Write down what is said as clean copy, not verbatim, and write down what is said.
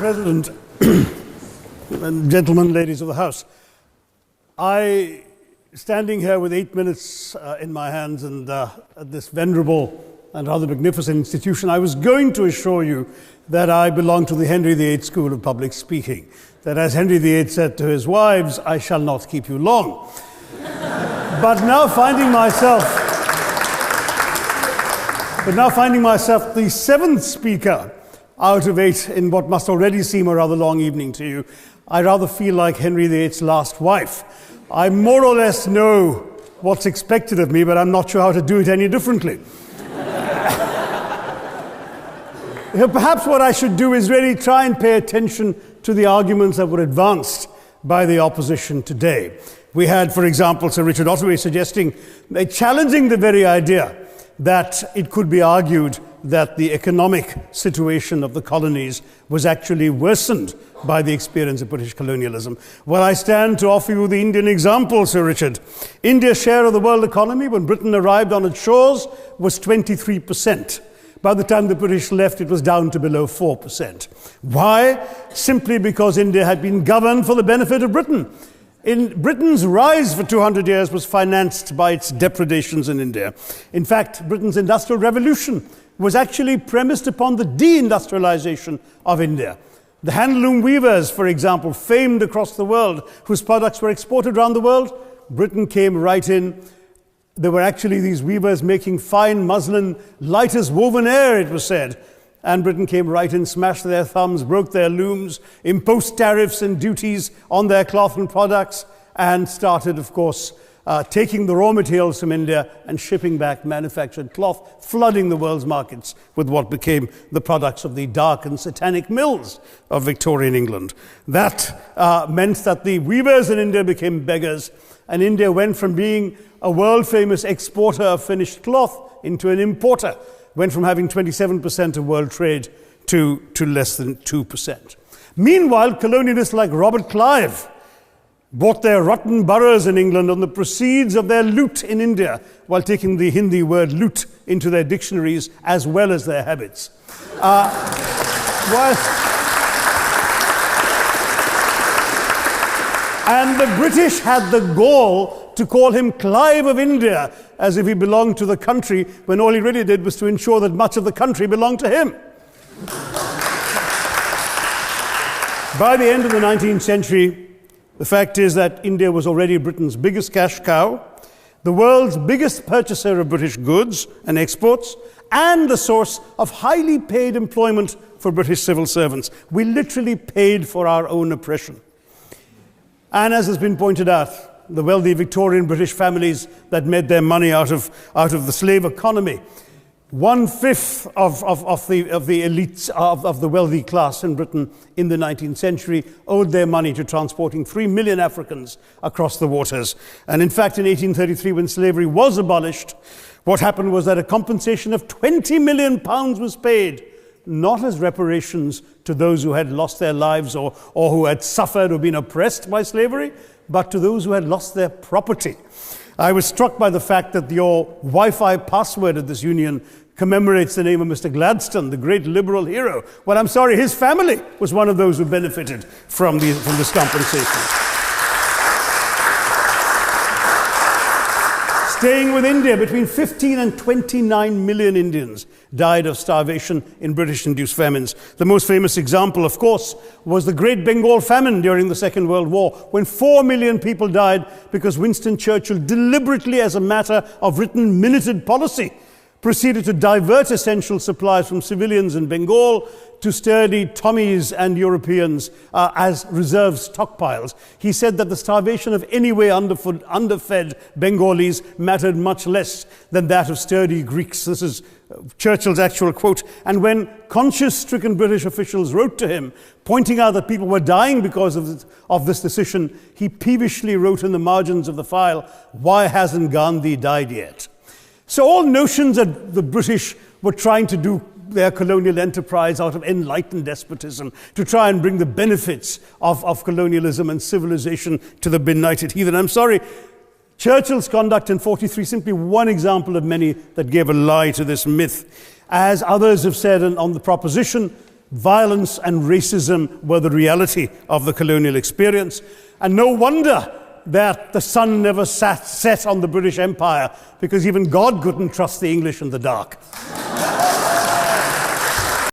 President, and gentlemen, ladies of the House, standing here with 8 minutes in my hands and at this venerable and rather magnificent institution, I was going to assure you that I belong to the Henry VIII School of Public Speaking, that as Henry VIII said to his wives, I shall not keep you long. But now finding myself the seventh speaker out of 8 in what must already seem a rather long evening to you, I rather feel like Henry VIII's last wife. I more or less know what's expected of me, but I'm not sure how to do it any differently. Perhaps what I should do is really try and pay attention to the arguments that were advanced by the opposition today. We had, for example, Sir Richard Ottaway challenging the very idea that it could be argued that the economic situation of the colonies was actually worsened by the experience of British colonialism. Well, I stand to offer you the Indian example, Sir Richard. India's share of the world economy when Britain arrived on its shores was 23%. By the time the British left, it was down to below 4%. Why? Simply because India had been governed for the benefit of Britain. Britain's rise for 200 years was financed by its depredations in India. In fact, Britain's industrial revolution was actually premised upon the deindustrialization of India. The handloom weavers, for example, famed across the world, whose products were exported around the world, Britain came right in. There were actually these weavers making fine muslin, light as woven air, it was said. And Britain came right in, smashed their thumbs, broke their looms, imposed tariffs and duties on their cloth and products, and started, of course, taking the raw materials from India and shipping back manufactured cloth, flooding the world's markets with what became the products of the dark and satanic mills of Victorian England. That meant that the weavers in India became beggars, and India went from being a world-famous exporter of finished cloth into an importer, went from having 27% of world trade to less than 2%. Meanwhile, colonialists like Robert Clive bought their rotten boroughs in England on the proceeds of their loot in India, while taking the Hindi word loot into their dictionaries as well as their habits. And the British had the gall to call him Clive of India, as if he belonged to the country, when all he really did was to ensure that much of the country belonged to him. By the end of the 19th century, the fact is that India was already Britain's biggest cash cow, the world's biggest purchaser of British goods and exports, and the source of highly paid employment for British civil servants. We literally paid for our own oppression. And as has been pointed out, the wealthy Victorian British families that made their money out of the slave economy, 1/5 of the elites of the wealthy class in Britain in the 19th century owed their money to transporting 3 million Africans across the waters. And in fact, in 1833, when slavery was abolished, what happened was that a compensation of £20 million was paid, not as reparations to those who had lost their lives or who had suffered or been oppressed by slavery, but to those who had lost their property. I was struck by the fact that your Wi-Fi password at this union commemorates the name of Mr. Gladstone, the great liberal hero. Well, I'm sorry, his family was one of those who benefited from this compensation. Staying with India, between 15 and 29 million Indians died of starvation in British-induced famines. The most famous example, of course, was the Great Bengal Famine during the Second World War, when 4 million people died because Winston Churchill, deliberately as a matter of written minuted policy, proceeded to divert essential supplies from civilians in Bengal to sturdy Tommies and Europeans as reserve stockpiles. He said that the starvation of anyway underfed Bengalis mattered much less than that of sturdy Greeks. This is Churchill's actual quote. And when conscience-stricken British officials wrote to him, pointing out that people were dying because of this decision, he peevishly wrote in the margins of the file, "Why hasn't Gandhi died yet?" So all notions that the British were trying to do their colonial enterprise out of enlightened despotism, to try and bring the benefits of colonialism and civilization to the benighted heathen. I'm sorry, Churchill's conduct in 43, simply one example of many that gave a lie to this myth. As others have said on the proposition, violence and racism were the reality of the colonial experience. And no wonder that the sun never set on the British Empire, because even God couldn't trust the English in the dark.